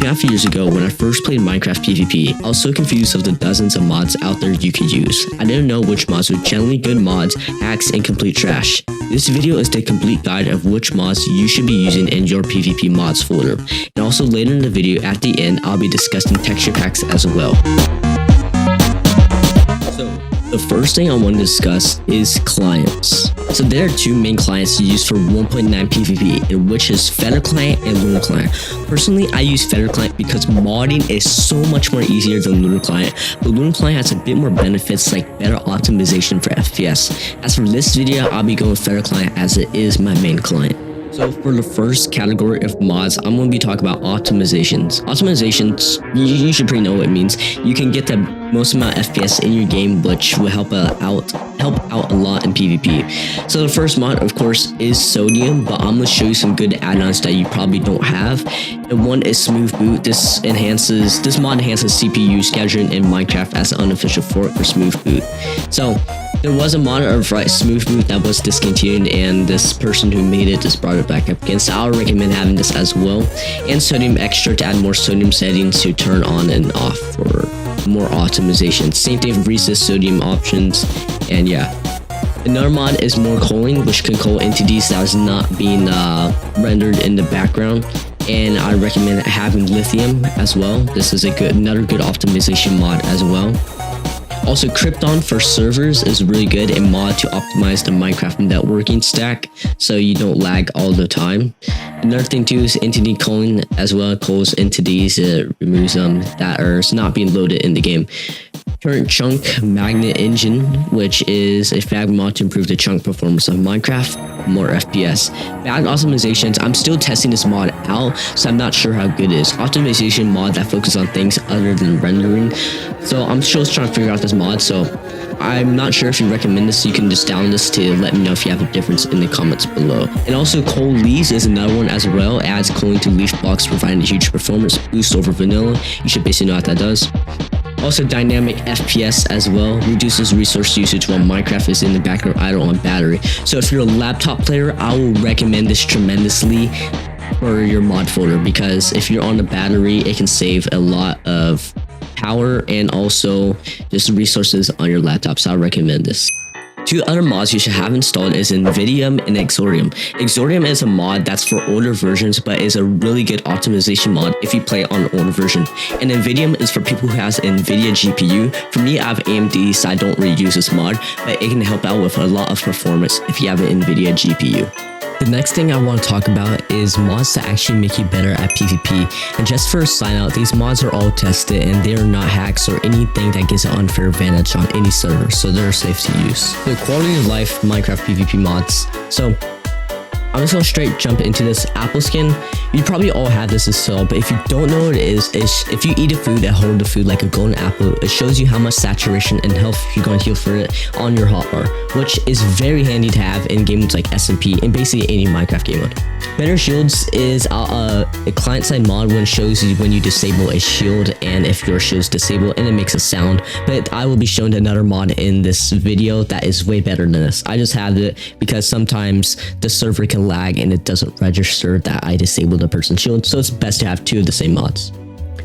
2.5 years ago, when I first played Minecraft PvP, I was so confused of the dozens of mods out there you could use. I didn't know which mods were generally good mods, hacks, and complete trash. This video is the complete guide of which mods you should be using in your PvP mods folder. And also later in the video, at the end, I'll be discussing texture packs as well. So, the first thing I want to discuss is clients. So there are two main clients you use for 1.9 PvP, in which is Feather Client and Lunar Client. Personally, I use Feather Client because modding is so much more easier than Lunar Client, but Lunar Client has a bit more benefits like better optimization for FPS. As for this video, I'll be going with Feather Client as it is my main client. So for the first category of mods, I'm going to be talking about optimizations. Optimizations, you should pretty know what it means. You can get the most amount of FPS in your game, which will help out a lot in PvP. So the first mod, of course, is Sodium, but I'm going to show you some good add-ons that you probably don't have. And one is Smooth Boot. This mod enhances CPU scheduling in Minecraft as an unofficial fork for Smooth Boot. So there was a mod of Smooth Boot that was discontinued, and this person who made it just brought it back up again. So I would recommend having this as well. And Sodium Extra to add more sodium settings to turn on and off for more optimization. Same thing with resist sodium options, and yeah. Another mod is More Coaling, which can coal entities that is not being rendered in the background. And I recommend having Lithium as well. This is another good optimization mod as well. Also, Krypton for servers is really good in mod to optimize the Minecraft networking stack so you don't lag all the time. Another thing too is entity culling as well. It culls entities, it removes them that are not being loaded in the game. Current Chunk Magnet Engine, which is a fag mod to improve the chunk performance of Minecraft, more FPS. Bad optimizations, I'm still testing this mod out, so I'm not sure how good it is. Optimization mod that focuses on things other than rendering. So I'm still trying to figure out this mod, so I'm not sure if you recommend this. You can just download this to let me know if you have a difference in the comments below. And also Coal Leaves is another one as well. It adds cooling to leaf blocks, providing a huge performance boost over vanilla. You should basically know what that does. Also Dynamic FPS as well, reduces resource usage while Minecraft is in the background idle on battery. So if you're a laptop player, I will recommend this tremendously for your mod folder, because if you're on a battery, it can save a lot of power and also just resources on your laptop, so I recommend this. Two other mods you should have installed is Invidium and Exordium. Exordium is a mod that's for older versions, but is a really good optimization mod if you play it on an older version. And Invidium is for people who has NVIDIA GPU. For me, I have AMD, so I don't really use this mod, but it can help out with a lot of performance if you have an NVIDIA GPU. The next thing I want to talk about is mods that actually make you better at PvP. And just for a sign out, these mods are all tested and they are not hacks or anything that gives an unfair advantage on any server, so they're safe to use. The quality of life Minecraft PvP mods. So I'm just gonna straight jump into this. Apple skin, you probably all have this as well, but if you don't know what it is, if you eat a food that holds the food like a golden apple, it shows you how much saturation and health you're going to heal for it on your hotbar, which is very handy to have in game modes like SMP and basically any Minecraft game mode. Better Shields is a client-side mod when it shows you when you disable a shield and if your shield's disabled, and it makes a sound, but I will be showing another mod in this video that is way better than this. I just have it because sometimes the server can lag and it doesn't register that I disabled a person's shield, so it's best to have two of the same mods.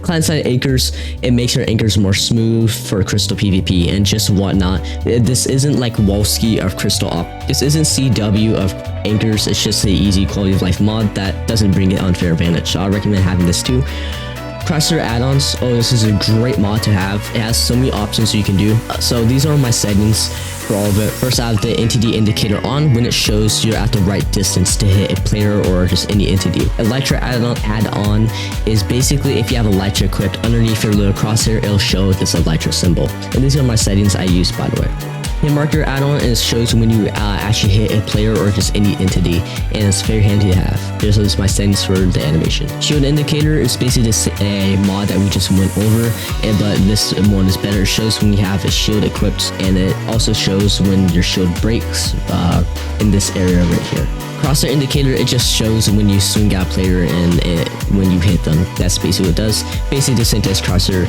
Client-side anchors, it makes your anchors more smooth for crystal PvP and just whatnot. This isn't like Wolski of crystal op. This isn't CW of anchors. It's just an easy quality of life mod that doesn't bring an unfair advantage. So I recommend having this too. Crosshair add-ons. Oh, this is a great mod to have. It has so many options you can do. So these are my settings for all of it. First, I have the entity indicator on when it shows you're at the right distance to hit a player or just any entity. Elytra add-on is basically if you have Elytra equipped, underneath your little crosshair, it'll show this Elytra symbol. And these are my settings I use, by the way. Hit marker add-on is shows when you actually hit a player or just any entity, and it's very handy to have. This is my settings for the animation. Shield indicator is basically a mod that we just went over, but this one is better. It shows when you have a shield equipped, and it also shows when your shield breaks in this area right here. Crosshair indicator, it just shows when you swing at a player and when you hit them. That's basically what it does. Basically the same as crosshair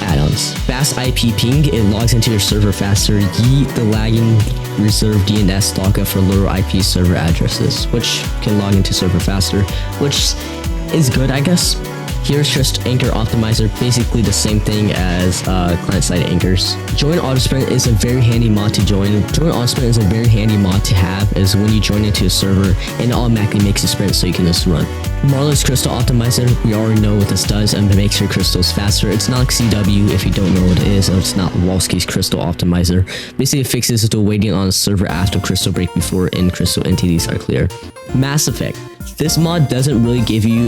add-ons. Fast IP ping, it logs into your server faster. Yeet the lagging reserve DNS lockup for lower IP server addresses, which can log into server faster, which is good, I guess. Here's just anchor optimizer, basically the same thing as client-side anchors. Join auto sprint is a very handy mod to join. Join auto sprint is a very handy mod to have, is when you join into a server and it automatically makes a sprint so you can just run. Marlow's crystal optimizer, we already know what this does, and it makes your crystals faster. It's not like CW if you don't know what it is, or it's not Wolski's crystal optimizer. Basically it fixes the waiting on a server after crystal break before end crystal entities are clear. Mass Effect. This mod doesn't really give you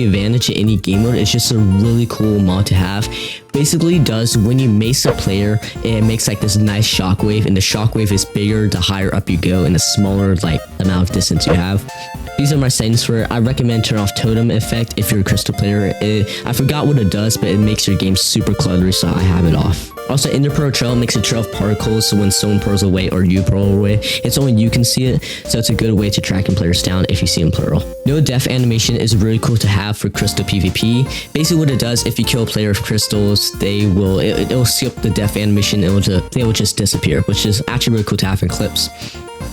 advantage in any game mode. It's just a really cool mod to have. Basically does when you mace a player, it makes like this nice shockwave, and the shockwave is bigger the higher up you go and the smaller like amount of distance you have. These are my settings for it. I recommend turn off totem effect if you're a crystal player. I forgot what it does, but it makes your game super cluttery, so I have it off. Also, Ender Pearl Trail makes a trail of particles, so when someone pearls away or you pearl away, it's only you can see it, so it's a good way to tracking players down if you see them pearl. No death animation is really cool to have for crystal PvP. Basically what it does, if you kill a player with crystals, it'll skip the death animation, they will just disappear, which is actually really cool to have in clips.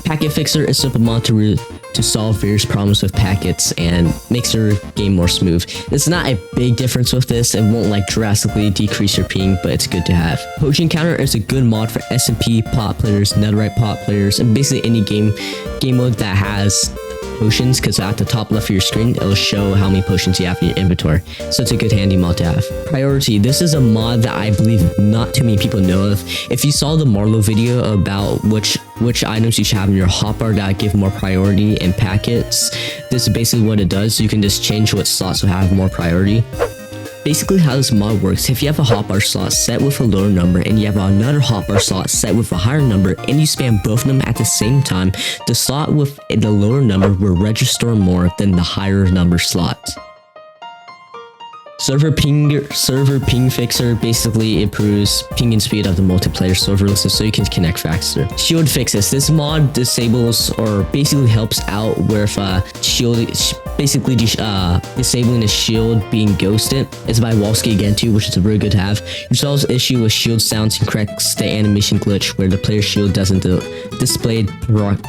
Packet Fixer is a simple mod to solve various problems with packets and makes your game more smooth. It's not a big difference with this, it won't like drastically decrease your ping, but it's good to have. Potion Counter is a good mod for SMP pot players, netherite pot players, and basically any game mode that has potions, because at the top left of your screen it'll show how many potions you have in your inventory, so it's a good handy mod to have. Priority. This is a mod that I believe not too many people know of. If you saw the Marlow video about which items you should have in your hotbar that give more priority in packets, this is basically what it does. You can just change what slots will have more priority. Basically how this mod works, if you have a hotbar slot set with a lower number and you have another hotbar slot set with a higher number and you spam both of them at the same time, the slot with the lower number will register more than the higher number slot. Server ping fixer basically improves ping and speed of the multiplayer server so you can connect faster. Shield fixes. This mod disables or basically helps out with basically disabling the shield being ghosted. It's by Wolski again too, which is really good to have. Resolves issue with shield sounds and corrects the animation glitch where the player's shield doesn't display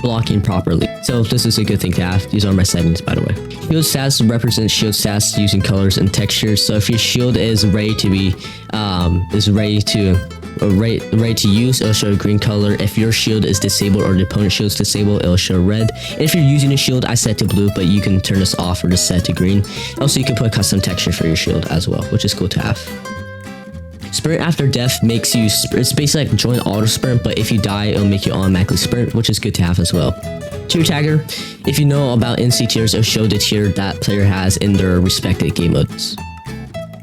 blocking properly. So this is a good thing to have. These are my settings, by the way. Shield stats represents shield stats using colors and textures. So if your shield is ready to use, it'll show a green color. If your shield is disabled or the opponent's shield is disabled, it'll show red. If you're using a shield, I set to blue, but you can turn this off or just set to green. Also, you can put custom texture for your shield as well, which is cool to have. Sprint after death makes you, it's basically like join auto sprint, but if you die, it'll make you automatically sprint, which is good to have as well. Tier tagger, if you know about NC tiers, it'll show the tier that player has in their respective game modes.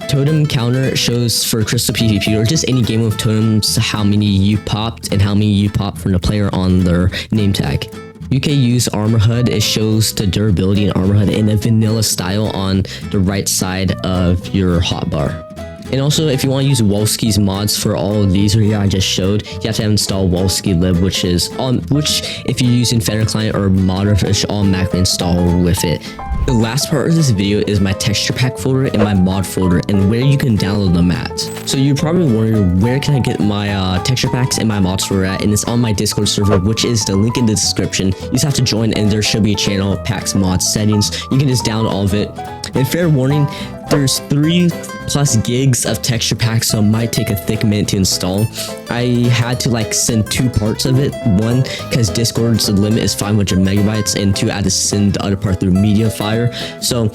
Totem counter shows for crystal PvP or just any game with totems how many you popped and how many you popped from the player on their name tag. UK use armor HUD, it shows the durability and armor HUD in a vanilla style on the right side of your hotbar. And also, if you want to use Wolski's mods for all of these here I just showed, you have to have installed Wolski lib, which if you're using Feder client or modder, it should automatically install with it. The last part of this video is my texture pack folder and my mod folder and where you can download them at. So you're probably wondering, where can I get my texture packs and my mods folder at? And it's on my Discord server, which is the link in the description. You just have to join and there should be a channel, packs, mods, settings. You can just download all of it. And fair warning, there's 3+ gigs of texture packs, so it might take a thick minute to install. I had to like send 2 parts of it. One, because Discord's limit is 500 megabytes, and 2, I had to send the other part through Mediafire. So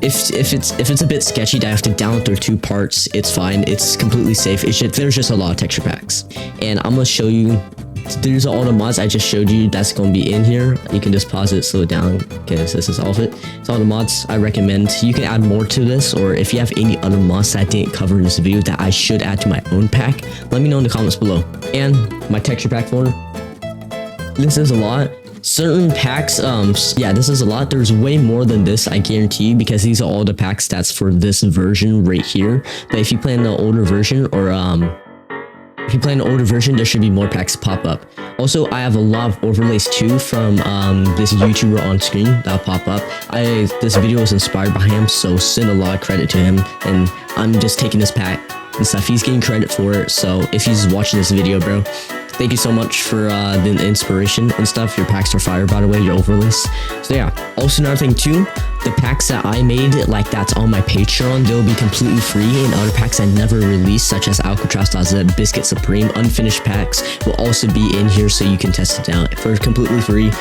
if it's a bit sketchy that I have to download through 2 parts, it's fine. It's completely safe. There's just a lot of texture packs, and I'm gonna show you. There's all the mods I just showed you that's going to be in here. You can just pause it, slow it down, because this is all of it. It's all the mods I recommend. You can add more to this, or if you have any other mods that I didn't cover in this video that I should add to my own pack, let me know in the comments below. And my texture pack folder. This is a lot. Certain packs, yeah, this is a lot. There's way more than this, I guarantee, because these are all the pack stats for this version right here. But if you play in the older version, or if you play an older version, there should be more packs pop up. Also, I have a lot of overlays too from this YouTuber on screen that'll pop up. This video was inspired by him, so send a lot of credit to him. And I'm just taking this pack and stuff. He's getting credit for it. So if he's watching this video, bro, Thank you so much for the inspiration and stuff. Your packs are fire, by the way, your overlays. So yeah, also another thing too, the packs that I made, like that's on my Patreon, they'll be completely free, and other packs I never released, such as Alcatraz.z, Biscuit Supreme, unfinished packs will also be in here so you can test it out for completely free.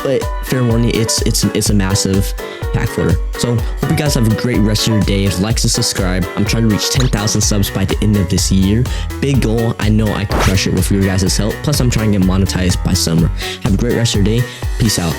But fair warning, it's a massive pack footer. So hope you guys have a great rest of your day. Like and subscribe. I'm trying to reach 10,000 subs by the end of this year. Big goal. I know I can crush it with your guys' help. Plus I'm trying to get monetized by summer. Have a great rest of your day. Peace out.